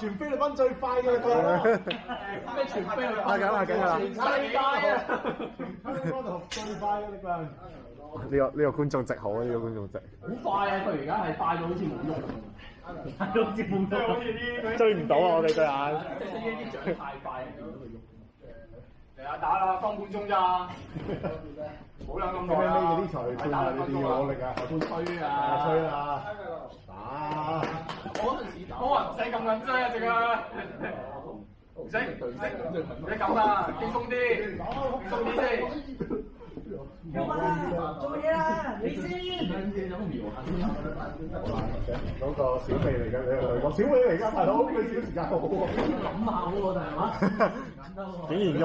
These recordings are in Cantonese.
全菲律賓最快嘅力量，咩全飛去？係緊啦，全世界啊！香港度最快嘅力量。呢個觀眾席好啊！呢個觀眾席。好快啊！佢而家係快到好似冇喐咁，快到好似冇喐，好似啲追唔到啊！我哋對眼。即係呢啲獎太快，見到佢喐。嚟啊！打啦，當半鐘咋？冇諗咁耐啦。呢啲裁判啊，你哋要努力啊！吹啊！吹啦！打！嗰陣時打，唔使咁緊張啊！隻啊！唔使咁啊！輕鬆啲，輕鬆啲先。做嘢啦，你先。嗰個小美嚟嘅，你去講小美嚟㗎，大佬，佢少時間好喎。諗下喎，大佬。竟然用。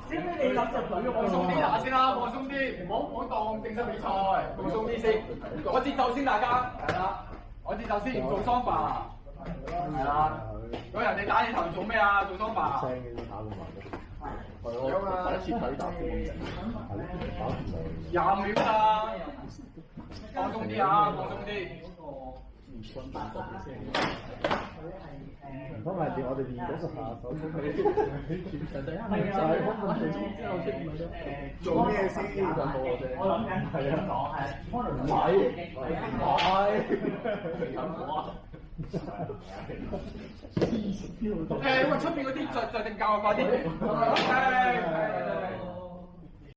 小美你垃圾女放鬆啲打先啦，放鬆啲，唔好當正式比賽，放鬆啲先。我節奏先，大家係啦，我節奏先，唔做桑巴，係啦。如果人哋打你頭做咩啊？做桑巴。聲嘅打到埋嘅。係咯，第一次睇打波，20秒啦，放鬆啲啊，放鬆啲。唔通係我哋練咗10下手做咩先？我諗緊係啊，講係可能喂，出邊嗰啲就定教啊，快啲。